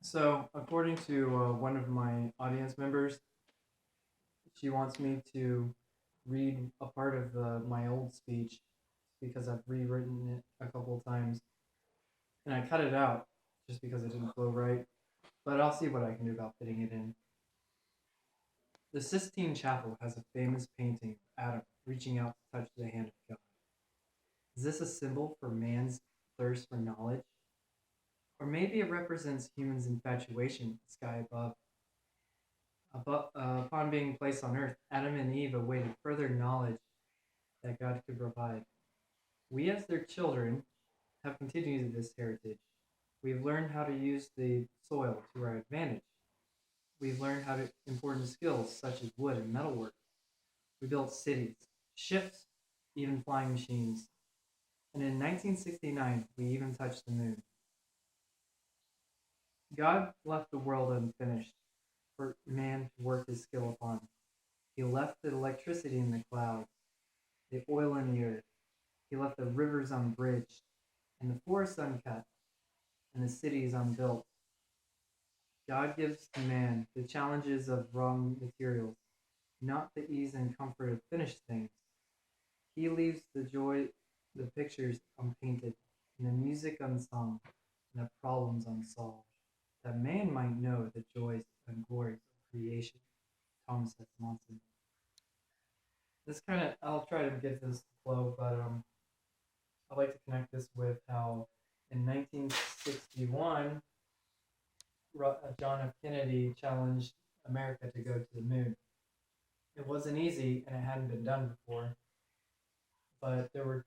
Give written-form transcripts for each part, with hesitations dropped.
So, according to one of my audience members, she wants me to read a part of my old speech because I've rewritten it a couple of times, and I cut it out just because it didn't flow right. But I'll see what I can do about fitting it in. The Sistine Chapel has a famous painting of Adam reaching out to touch the hand of God. Is this a symbol for man's thirst for knowledge? Or maybe it represents humans' infatuation with the sky above. Upon being placed on earth, Adam and Eve awaited further knowledge that God could provide. We, as their children, have continued this heritage. We've learned how to use the soil to our advantage. We've learned how to important skills such as wood and metalwork. We built cities, ships, even flying machines. And in 1969, we even touched the moon. God left the world unfinished for man to work his skill upon. He left the electricity in the clouds, the oil in the earth. He left the rivers unbridged, and the forests uncut, and the cities unbuilt. God gives to man the challenges of raw materials, not the ease and comfort of finished things. He leaves the pictures unpainted, and the music unsung, and the problems unsolved, that man might know the joys and glories of creation. Thomas S. Monson. I'll try to get this to flow, but I'd like to connect this with how in 1961, John F. Kennedy challenged America to go to the moon. It wasn't easy, and it hadn't been done before. But there were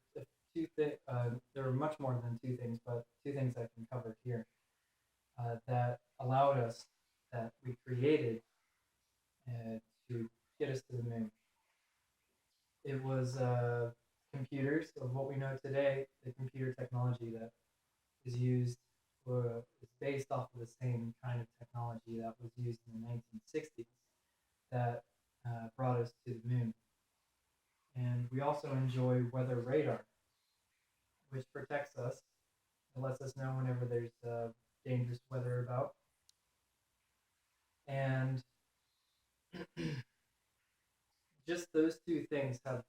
much more than two things, but two things I can cover here that allowed us, that we created to get us to the moon. It was computers of what we know today. The computer technology that is used is based off of the same kind of technology that was used in the 1960s that brought us to the moon. And we also enjoy weather radar, which protects us. It lets us know whenever there's dangerous weather about. And just those two things have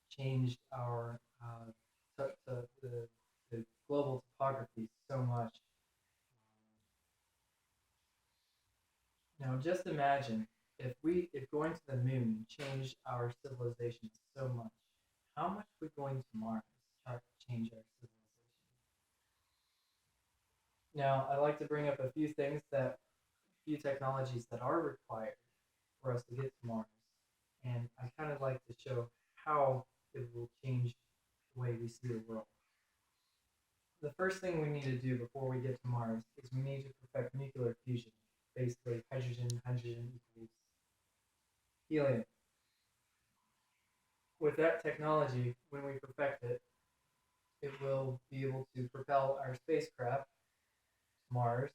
changed our the global topography so much. Now, just imagine if going to the moon changed our civilization so much, how much would going to Mars change our civilization? Now, I'd like to bring up a few technologies that are required for us to get to Mars, and I kind of like to show how it will change the way we see the world. The first thing we need to do before we get to Mars is we need to perfect nuclear fusion. Basically, hydrogen equals helium. With that technology, when we perfect it, it will be able to propel our spacecraft to Mars.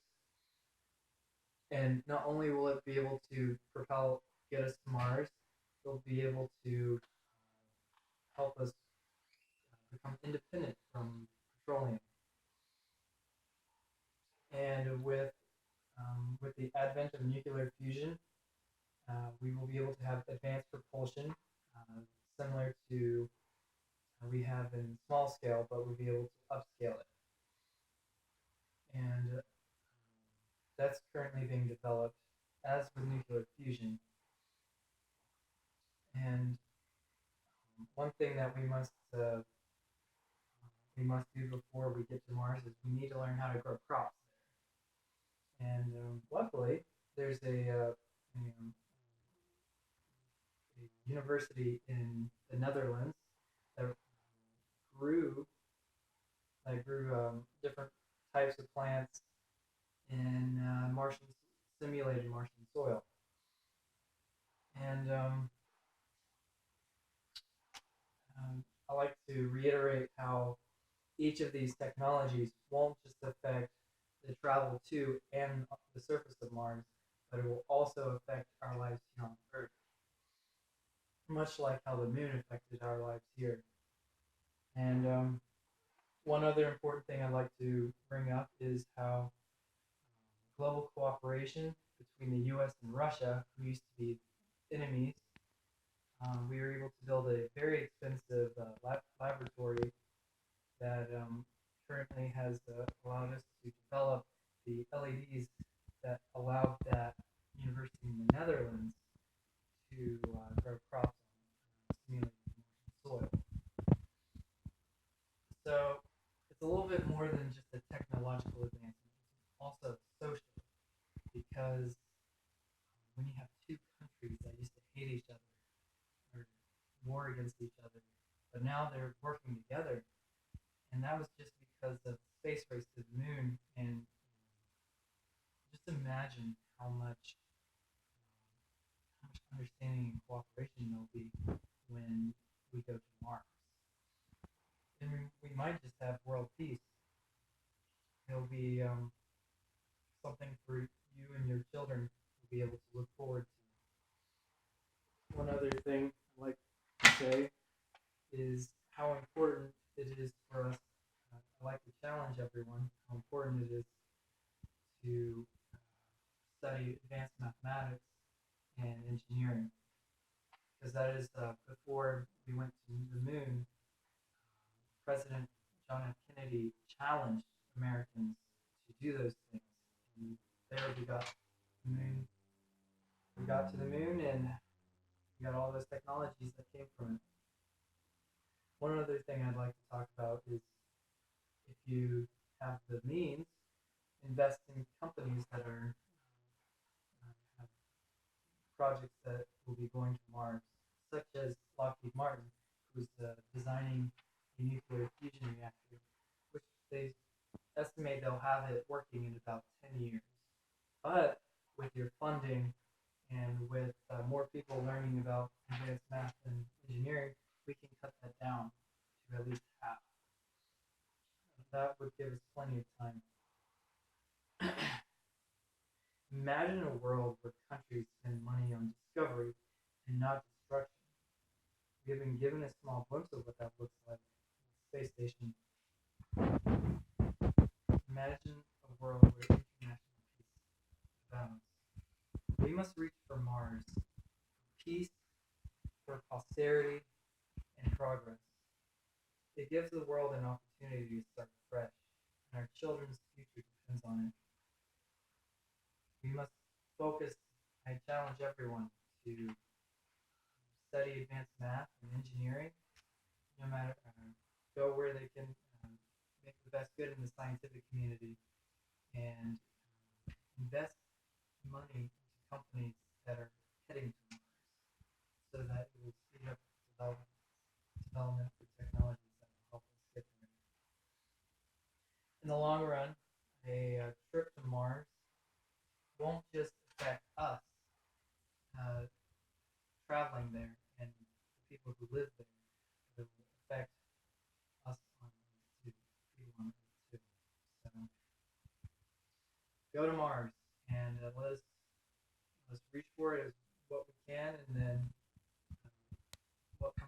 And not only will it be able to get us to Mars, it'll be able to help us become independent from petroleum. And with the advent of nuclear fusion, we will be able to have advanced propulsion, similar to we have in small scale, but we'll be able to upscale it. And that's currently being developed as with nuclear fusion. And one thing that we must do before we get to Mars is we need to learn how to grow crops there. And luckily, there's a university in the Netherlands that grew different types of plants in simulated Martian soil. And I like to reiterate how each of these technologies won't just affect the travel to and the surface of Mars, but it will also affect our lives here on Earth, much like how the moon affected our lives here. And one other important thing I'd like to bring up is how global cooperation between the U.S. and Russia, who used to be enemies. We were able to build a very expensive laboratory that currently has allowed us to develop the LEDs that allowed that university in the Netherlands to grow crops on stimulating soil. So it's a little bit more than just a technological advancement. It's also social, because when you have two countries that used to hate each other or war against each other, but now they're working together, and that was just because of the space race to the moon. And just imagine how much understanding and cooperation there'll be when we go to Mars. And we might just have world peace. It'll be something for you and your children to be able to look forward to. One other thing I'd like to say is how important it is for us. I like to challenge everyone how important it is to study advanced mathematics and engineering, because that is before we went to the moon. President John F. Kennedy challenged Americans to do those things, and there we got the moon. We got to the moon, and we got all those technologies that came from it. One other thing I'd like to talk about is, if you have the means, invest in companies that are have projects that will be going to Mars, such as Lockheed Martin, who's designing a nuclear fusion reactor, which they estimate they'll have it working in about 10 years. But with your funding and with more people learning about advanced math and engineering, we can cut that down to at least half. That would give us plenty of time. Imagine a world where countries spend money on discovery and not destruction. We have been given a small glimpse of what that looks like in the space station. Imagine a world where international peace abounds. We must reach for Mars, for peace, for posterity, and progress. It gives the world an opportunity to start fresh, and our children's future depends on it. We must focus. I challenge everyone to study advanced math and engineering, no matter go where they can make the best good in the scientific community, and invest money into companies that are heading to Mars, so that it will speed up development for technologies that will help us get there. In the long run, a trip to Mars won't just affect us traveling there and the people who live there, but it will affect us on Earth too, people on Earth too. So go to Mars, and let's reach for it as what we can, and then what comes